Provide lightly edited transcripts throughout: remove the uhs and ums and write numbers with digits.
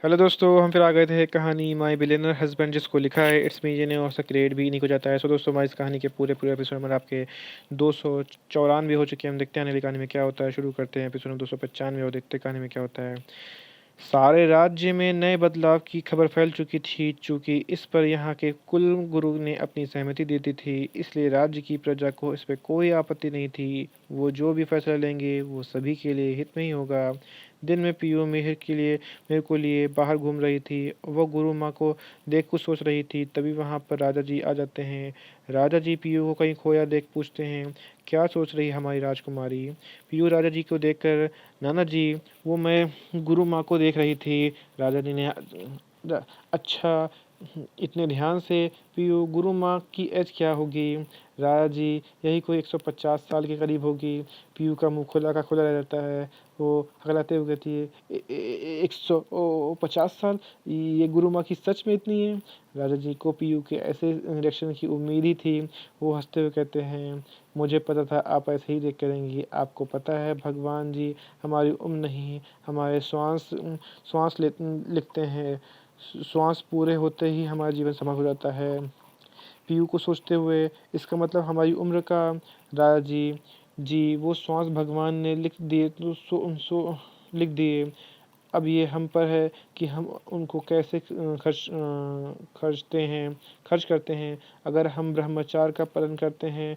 Hello दोस्तों, हम फिर आ गए थे कहानी माय बिलियनर हस्बैंड जिसको लिखा है इट्स मी जिन्हें और क्रिएट भी इन्हीं को जाता है। सो दोस्तों, हमारी इस कहानी के पूरे पूरे एपिसोड में आपके 294 हो चुके हैं। हम देखते हैं अगली कहानी में क्या होता है। शुरू करते हैं एपिसोड में 295 और देखते हैं कहानी में क्या होता है। सारे राज्य में नए बदलाव की खबर फैल चुकी थी। चूंकि इस पर यहाँ के कुल गुरु ने अपनी सहमति दे दी थी, इसलिए राज्य की प्रजा को इस पर कोई आपत्ति नहीं थी। वो जो भी फैसला लेंगे वो सभी के लिए हित में ही होगा। दिन में पीयू मेहर को लिए बाहर घूम रही थी। वह गुरु माँ को देख कुछ सोच रही थी। तभी वहाँ पर राजा जी आ जाते हैं। राजा जी पीयू को कहीं खोया देख पूछते हैं, क्या सोच रही है हमारी राजकुमारी? पीयू राजा जी को देखकर, नाना जी, वो मैं गुरु माँ को देख रही थी। राजा जी ने, अच्छा, इतने ध्यान से पीयू, गुरु माँ की एज क्या होगी? राजा जी, यही कोई 150 साल के करीब होगी। पीयू का मुंह खुला का खुला रह जाता है। वो हकलाते हुए कहती है, 150 साल? ये गुरु माँ की सच में इतनी है? राजा जी को पीयू के ऐसे रिएक्शन की उम्मीद ही थी। वो हंसते हुए कहते हैं, मुझे पता था आप ऐसे ही देख करेंगी। आपको पता है भगवान जी हमारी उम्र नहीं, हमारे श्वास श्वास लिखते हैं। श्वास पूरे होते ही हमारा जीवन समाप्त हो जाता है। पीयू को सोचते हुए, इसका मतलब हमारी उम्र का? राजा जी, जी वो श्वास भगवान ने लिख दिए तो लिख दिए। अब ये हम पर है कि हम उनको कैसे खर्च करते हैं। अगर हम ब्रह्मचार्य का पालन करते हैं,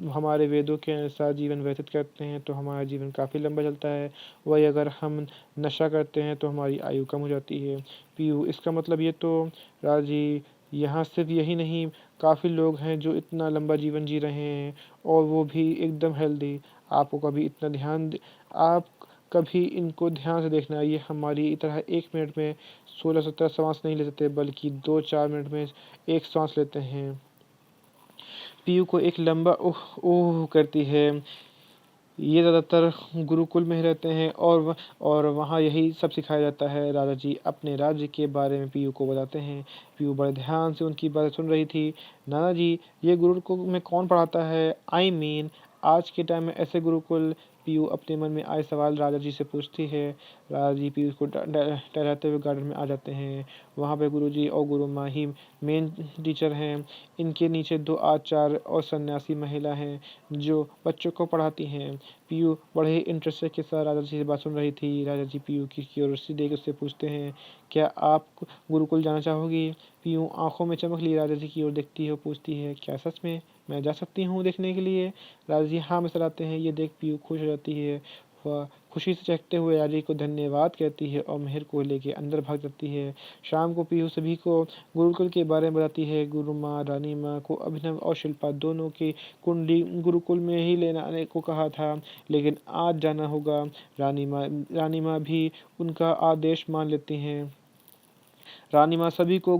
हमारे वेदों के अनुसार जीवन व्यतीत करते हैं तो हमारा जीवन काफ़ी लंबा चलता है। वही अगर हम नशा करते हैं तो हमारी आयु कम हो जाती है। पीयू, इसका मतलब ये तो? राजी, यहाँ सिर्फ यही नहीं, काफ़ी लोग हैं जो इतना लंबा जीवन जी रहे हैं और वो भी एकदम हेल्दी। आपको कभी इतना आप कभी इनको ध्यान से देखना। ये हमारी तरह 1 मिनट में 16-17 सांस नहीं ले सकते, बल्कि 2-4 मिनट में एक सांस लेते हैं। पीयू को एक लंबा ओह ओह करती है। ये ज़्यादातर गुरुकुल में ही रहते हैं और वहाँ यही सब सिखाया जाता है। राजा जी अपने राज्य के बारे में पीयू को बताते हैं। पीयू बड़े ध्यान से उनकी बातें सुन रही थी। नाना जी, ये गुरुकुल में कौन पढ़ाता है? आई मीन आज के टाइम में ऐसे गुरुकुल? पीयू अपने मन में आए सवाल राजा जी से पूछती है। राजा जी पीयू को टहराते हुए गार्डन में आ जाते हैं। वहाँ पे गुरु जी और गुरु माँ ही मेन टीचर हैं। इनके नीचे 2 आचार्य और सन्यासी महिला हैं जो बच्चों को पढ़ाती हैं। पीयू बड़े ही इंटरेस्ट के साथ राजा जी से बात सुन रही थी। राजा जी पीयू की क्यूरियोसिटी देख उससे पूछते हैं, क्या आप गुरुकुल जाना चाहोगी? पीयू आंखों में चमक लिए राजा जी की ओर देखती है और पूछती है, क्या सच में मैं जा सकती हूँ देखने के लिए? राजा जी हाँ में सलाहते हैं। ये देख पीयू खुश हो जाती है। वह खुशी से चहकते हुए राजा जी को धन्यवाद कहती है और मेहर को लेके अंदर भाग जाती है। शाम को पीयू सभी को गुरुकुल के बारे में बताती है। गुरु माँ रानी माँ को अभिनव और शिल्पा दोनों की कुंडली गुरुकुल में ही लेने आने को कहा था, लेकिन आज जाना होगा। रानी माँ भी उनका आदेश मान लेती हैं। रानी माँ सभी को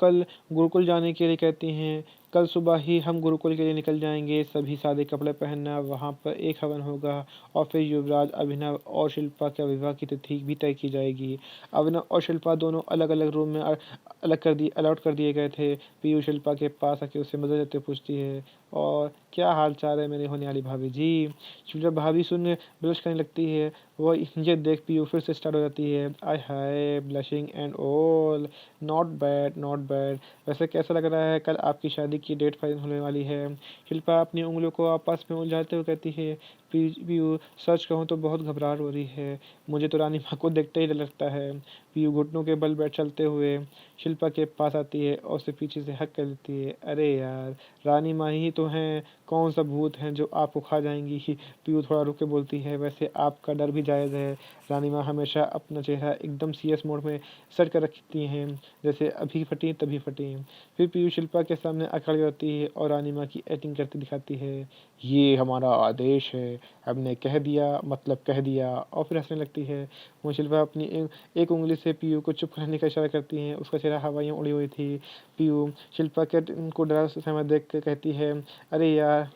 कल गुरुकुल जाने के लिए कहती हैं। कल सुबह ही हम गुरुकुल के लिए निकल जाएंगे। सभी सादे कपड़े पहनना। वहाँ पर एक हवन होगा और फिर युवराज अभिनव और शिल्पा के विवाह की तिथि भी तय की जाएगी। अभिनव और शिल्पा दोनों अलग अलग रूम में अलॉट कर दिए गए थे। पीयू शिल्पा के पास आके उससे मदद लेते पूछती है, और क्या हाल चाल है मेरे होने वाली भाभी जी? शिल्पा भाभी सुन ब्लश करने लगती है। वह ये देख पीयू फिर से स्टार्ट हो जाती है, आय हाय, blushing and all, not bad not bad. वैसे कैसा लग रहा है? कल आपकी शादी की डेट फाइनल होने वाली है। शिल्पा अपनी उंगलियों को आपस में उलझाते हुए कहती है, पीयू सच कहूँ तो बहुत घबराहट हो रही है। मुझे तो रानी माँ को देखते ही डर लगता है। पीयू घुटनों के बल बैठ चलते हुए शिल्पा के पास आती है और उसे पीछे से हक कर देती है। अरे यार, रानी माँ ही तो हैं, कौन सा भूत हैं जो आपको खा जाएंगी? पीयू थोड़ा रुक के बोलती है, वैसे आपका डर भी जायज़ है। रानी माँ हमेशा अपना चेहरा एकदम सीरियस मोड में सेट कर रखती हैं, जैसे अभी फटी तभी फटी। फिर पीयू शिल्पा के सामने अकड़ जाती है और रानी माँ की एक्टिंग करती दिखाती है, ये हमारा आदेश है, हमने कह दिया मतलब कह दिया। और फिर हंसने लगती है। वो शिल्पा अपनी एक उंगली से पीयू को चुप रहने का इशारा करती हैं। उसका चेहरा हवाइयाँ उड़ी हुई थी। पीयू शिल्पा के को डरा समय देख कर कहती है, अरे यार,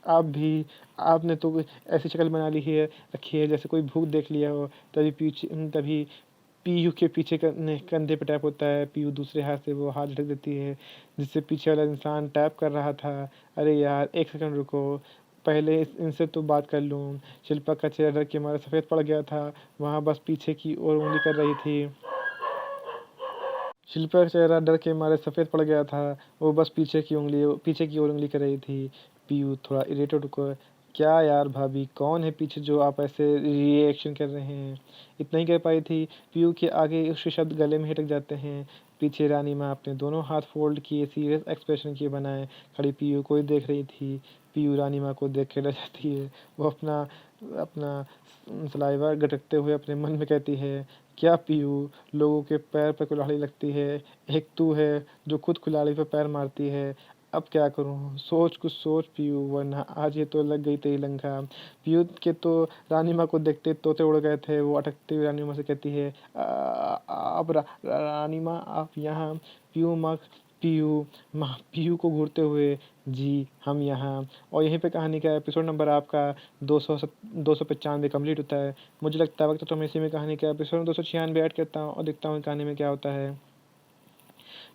आप भी, आपने तो ऐसी शक्ल बना ली है, रखी है जैसे कोई भूत देख लिया हो। तभी पीयू के पीछे कंधे पे टैप होता है। पीयू दूसरे हाथ से वो हाथ झटक देती है जिससे पीछे वाला इंसान टैप कर रहा था। अरे यार, एक सेकंड रुको, पहले इनसे तो बात कर लूँ। शिल्पा का चेहरा डर के मारे सफ़ेद पड़ गया था। वहाँ बस पीछे की ओर उंगली कर रही थी। शिल्पा का चेहरा डर के मारे सफ़ेद पड़ गया था। वो बस पीछे की ओर उंगली कर रही थी। पीयू थोड़ा इरिटेट होकर, क्या यार भाभी, कौन है पीछे जो आप ऐसे रिएक्शन कर रहे हैं? इतना ही कह पाई थी। पीयू के आगे उसके शब्द गले में हिटक जाते हैं। पीछे रानी माँ अपने दोनों हाथ फोल्ड किए सीरियस एक्सप्रेशन किए बनाए खड़ी पीयू को ही देख रही थी। पीयू रानी माँ को देख के डर जाती है। वो अपना अपना सलाइवा गटकते हुए अपने मन में कहती है, क्या पीयू, लोगों के पैर पे कुल्हाड़ी लगती है, एक तू है जो खुद कुल्हाड़ी पे पैर मारती है। अब क्या करूं? सोच कुछ सोच पीयू, वरना आज ये तो लग गई तेरी लंका। पीयू के तो रानी माँ को देखते तोते उड़ गए थे। वो अटकती हुई रानी माँ से कहती है, अब रानी माँ आप यहाँ? पीयू माँ पीयू माँ पीयू को घूरते हुए, जी हम यहाँ। और यहीं पे कहानी का एपिसोड नंबर आपका 295 कंप्लीट होता है। मुझे लगता है वक्त तो मैं इसी में कहानी का एपिसोड 296 ऐड करता हूँ और देखता हूँ कहानी में क्या होता है।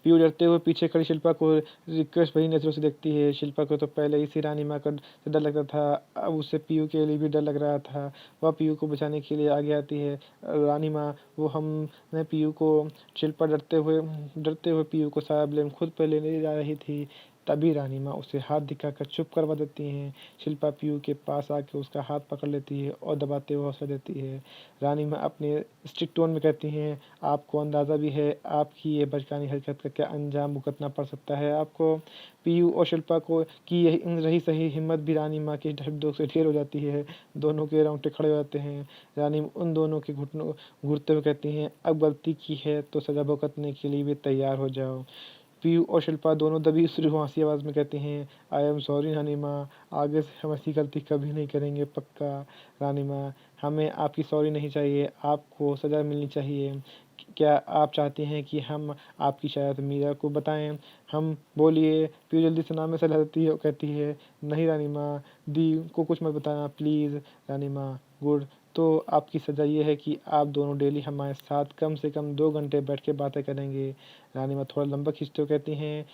पीयू डरते हुए पीछे खड़ी शिल्पा को रिक्वेस्ट भरी नज़रों से देखती है। शिल्पा को तो पहले ही रानी माँ का डर लगता था, अब उसे पीयू के लिए भी डर लग रहा था। वह पीयू को बचाने के लिए आगे आती है। रानी माँ, वो हमने पीयू को शिल्पा डरते हुए पीयू को सारा ब्लेम खुद पर लेने जा रही थी। तभी रानी माँ उसे हाथ दिखाकर चुप करवा देती हैं। शिल्पा पीयू के पास आके उसका हाथ पकड़ लेती है और दबाते हुए हौसला देती है। रानी माँ अपने स्ट्रिक्ट टोन में कहती हैं, आपको अंदाज़ा भी है आपकी ये बचकानी हरकत का क्या अंजाम भुगतना पड़ सकता है आपको? पीयू और शिल्पा को की यही रही सही हिम्मत भी रानी माँ के शब्दों से ढेर हो जाती है। दोनों के रोंगटे खड़े हो जाते हैं। रानी उन दोनों के घुटनों घूरते हुए कहती हैं, अब गलती की है तो सजा भुगतने के लिए भी तैयार हो जाओ। पीयू और शिल्पा दोनों दबी शुरू हंसी आवाज़ में कहती हैं, आई एम सॉरी रानी माँ, आगे से हम ऐसी गलती कभी नहीं करेंगे पक्का। रानी माँ, हमें आपकी सॉरी नहीं चाहिए, आपको सज़ा मिलनी चाहिए। क्या आप चाहती हैं कि हम आपकी शायद मीरा को बताएं? हम बोलिए। पीयू जल्दी से नाम में सलाह देती है और कहती है, नहीं रानी माँ, दी को कुछ मत बताना प्लीज़। रानी माँ, गुड, तो आपकी सज़ा ये है कि आप दोनों डेली हमारे साथ कम से कम 2 घंटे बैठ के बातें करेंगे। रानी माँ थोड़ा लंबा खींचते हुए कहती हैं।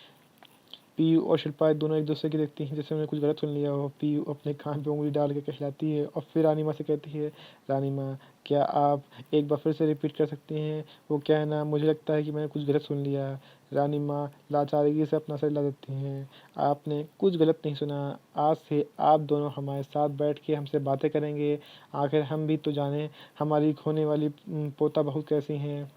पीयू और शिल्पा दोनों एक दूसरे की देखती हैं जैसे उन्हें कुछ गलत सुन लिया हो। पीयू अपने कान पे उंगली डाल के कहलाती है और फिर रानी माँ से कहती है, रानी माँ, क्या आप एक बार फिर से रिपीट कर सकती हैं? वो क्या है ना, मुझे लगता है कि मैंने कुछ गलत सुन लिया। रानी माँ लाचारगी से अपना सर हिला देती हैं, आपने कुछ गलत नहीं सुना। आज से आप दोनों हमारे साथ बैठ के हमसे बातें करेंगे। आखिर हम भी तो जाने हमारी खोने वाली पोता बहू कैसी हैं।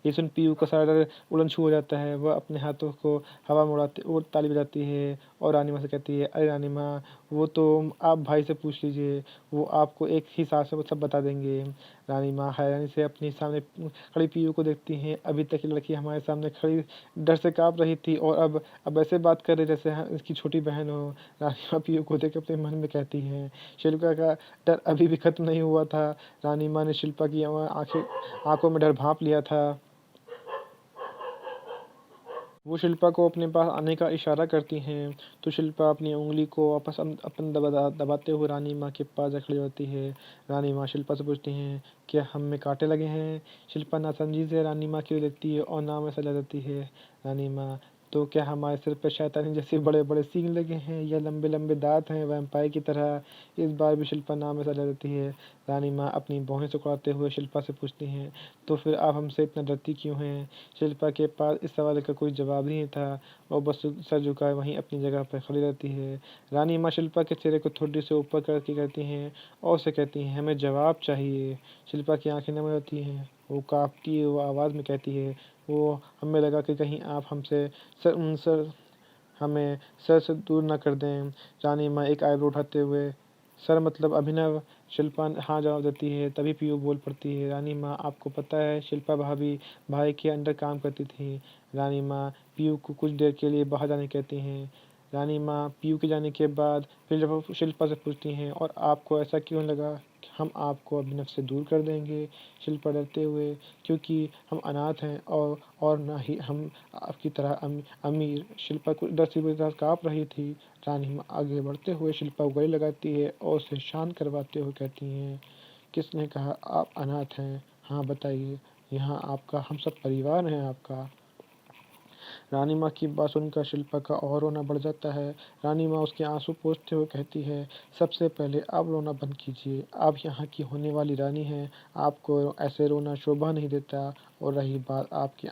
ये सुन पीयू का सारा डर उड़न-छू हो जाता है। वह अपने हाथों को हवा में उड़ाते और ताली बजाती है और रानी माँ से कहती है, अरे रानी माँ, वो तो आप भाई से पूछ लीजिए, वो आपको एक ही सांस में सब बता देंगे। रानी माँ हैरानी से अपनी सामने खड़ी पीयू को देखती हैं। अभी तक ये लड़की हमारे सामने खड़ी डर से काँप रही थी और अब ऐसे बात कर रही जैसे इसकी छोटी बहन हो। रानी माँ पीयू को देख के अपने मन में कहती हैं, शिल्पा का डर अभी भी खत्म नहीं हुआ था। रानी माँ ने शिल्पा की आँखों में डर भाँप लिया था। वो शिल्पा को अपने पास आने का इशारा करती हैं, तो शिल्पा अपनी उंगली को वापस अपन दबाते हुए रानी माँ के पास जा खड़ी होती है। रानी माँ शिल्पा से पूछती हैं, क्या हम में कांटे लगे हैं? शिल्पा नासमझी से रानी माँ की ओर देखती है और नाम ऐसा ले देती है। रानी माँ, तो क्या हमारे सिर पे शैतानी जैसे बड़े बड़े सींग लगे हैं या लंबे लंबे दांत हैं वैम्पायर की तरह? इस बार भी शिल्पा नाम ऐसा ले देती है। रानी माँ अपनी भौहें सुखवाते हुए शिल्पा से पूछती हैं, तो फिर आप हमसे इतना डरती क्यों हैं? शिल्पा के पास इस सवाल का कोई जवाब नहीं था और बस सर झुकाए वहीं अपनी जगह पर खड़ी रहती है। रानी माँ शिल्पा के चेहरे को थोड़ी से ऊपर करके कहती हैं और उसे कहती हैं, हमें जवाब चाहिए। शिल्पा की आंखें नम हो जाती हैं। वो काँपती हुई आवाज़ में कहती है, वो हमें लगा कि कहीं आप सर हमें सर से दूर ना कर दें। रानी माँ एक आईब्रो उठाते हुए, सर मतलब अभिनव? शिल्पा हाँ जवाब देती है। तभी पीयू बोल पड़ती है, रानी माँ, आपको पता है शिल्पा भाभी भाई के अंडर काम करती थी। रानी माँ पीयू को कुछ देर के लिए बाहर जाने कहती हैं। रानी माँ पीयू के जाने के बाद फिर जब शिल्पा से पूछती हैं, और आपको ऐसा क्यों लगा कि हम आपको अभिनव से दूर कर देंगे? शिल्पा डरते हुए, क्योंकि हम अनाथ हैं और ना ही हम आपकी तरह अमीर। शिल्पा को डर से पूरी तरह काँप रही थी। रानी माँ आगे बढ़ते हुए शिल्पा को गले लगाती है और उसे शांत करवाते हुए कहती हैं, किसने कहा आप अनाथ हैं? हाँ बताइए, यहाँ आपका हम सब परिवार हैं आपका। रानी माँ की बात सुनकर शिल्पा का और रोना बढ़ जाता है। रानी माँ उसके आंसू पोंछते हुए कहती है, सबसे पहले आप रोना बंद कीजिए, आप यहाँ की होने वाली रानी हैं, आपको ऐसे रोना शोभा नहीं देता। और रही बात आपके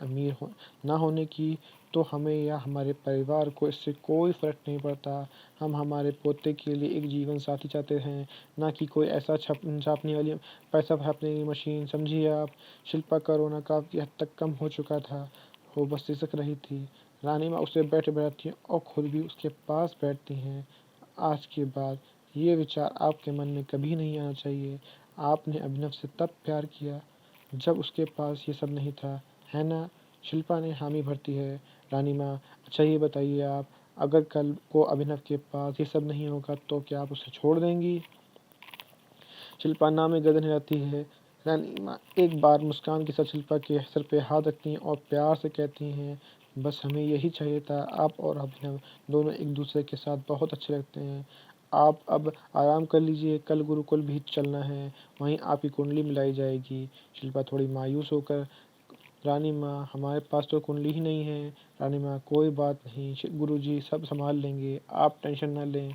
ना होने की, तो हमें या हमारे परिवार को इससे कोई फ़र्क नहीं पड़ता। हम हमारे पोते के लिए एक जीवन साथी चाहते हैं, ना कि कोई ऐसा छापने वाली पैसा छापने की मशीन, समझिए आप। शिल्पा का रोना काफ़ी हद तक कम हो चुका था, वो बस सिसक रही थी। रानी माँ उसे बैठ बैठती हैं और खुद भी उसके पास बैठती हैं। आज के बाद ये विचार आपके मन में कभी नहीं आना चाहिए। आपने अभिनव से तब प्यार किया जब उसके पास ये सब नहीं था, है ना? शिल्पा ने हामी भरती है। रानी माँ, अच्छा ये बताइए आप, अगर कल को अभिनव के पास ये सब नहीं होगा तो क्या आप उसे छोड़ देंगी? शिल्पा नाम में गर्दन हिलाती है। रानी माँ एक बार मुस्कान के साथ शिल्पा के सर पे हाथ रखती हैं और प्यार से कहती हैं, बस हमें यही चाहिए था। आप और अभिनव दोनों एक दूसरे के साथ बहुत अच्छे लगते हैं। आप अब आराम कर लीजिए, कल गुरुकुल भी चलना है, वहीं आपकी कुंडली मिलाई जाएगी। शिल्पा थोड़ी मायूस होकर, रानी माँ हमारे पास तो कुंडली ही नहीं है। रानी माँ, कोई बात नहीं, गुरुजी सब संभाल लेंगे, आप टेंशन ना लें।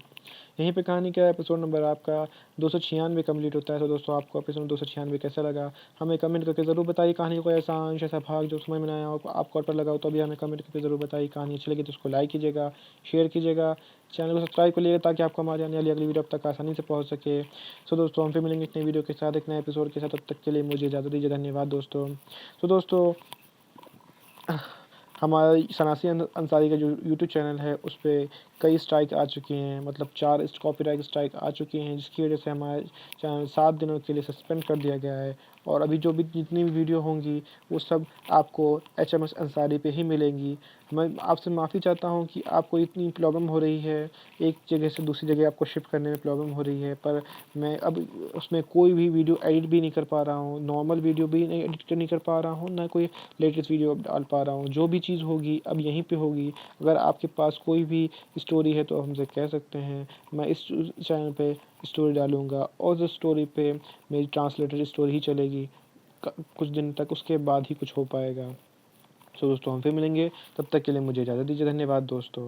यहीं पे कहानी का एपिसोड नंबर आपका 296 कंप्लीट होता है। तो दोस्तों, आपको एपिसोड 296 कैसा लगा, हमें कमेंट करके ज़रूर बताइए। कहानी को ऐसा अंश ऐसा भाग जो समझ में ना आया हो आपको अटर लगा हो तो भी हमें कमेंट करके ज़रूर बताइए। कहानी अच्छी लगी तो उसको लाइक कीजिएगा, शेयर कीजिएगा, चैनल को सब्सक्राइब कर लीजिएगा ताकि आपको हमारी आने वाली अगली वीडियो अब तक आसानी से पहुँच सके। सो दोस्तों, हम फिर मिलेंगे एक नई वीडियो के साथ, एक नए एपिसोड के साथ। तब तक के लिए मुझे इजाज़त दीजिए। धन्यवाद दोस्तों। तो दोस्तों, हमारी सनासी अंसारी का जो यूट्यूब चैनल है उस पे कई स्ट्राइक आ चुकी हैं, मतलब 4 कॉपीराइट स्ट्राइक आ चुकी हैं, जिसकी वजह से हमारे चैनल 7 दिनों के लिए सस्पेंड कर दिया गया है। और अभी जो भी जितनी भी वीडियो होंगी वो सब आपको HMS अंसारी पे ही मिलेंगी। मैं आपसे माफ़ी चाहता हूँ कि आपको इतनी प्रॉब्लम हो रही है, एक जगह से दूसरी जगह आपको शिफ्ट करने में प्रॉब्लम हो रही है, पर मैं अब उसमें कोई भी वीडियो एडिट भी नहीं कर पा रहा हूँ, नॉर्मल वीडियो भी नहीं एडिट नहीं कर पा रहा हूँ, ना कोई लेटेस्ट वीडियो अब डाल पा रहा हूँ। जो भी चीज़ होगी अब यहीं पे होगी। अगर आपके पास कोई भी स्टोरी है तो हमसे कह सकते हैं, मैं इस चैनल पे स्टोरी डालूँगा और उस स्टोरी पे मेरी ट्रांसलेटेड स्टोरी ही चलेगी कुछ दिन तक, उसके बाद ही कुछ हो पाएगा। सो दोस्तों, हम फिर मिलेंगे, तब तक के लिए मुझे इजाज़त दीजिए। धन्यवाद दोस्तों।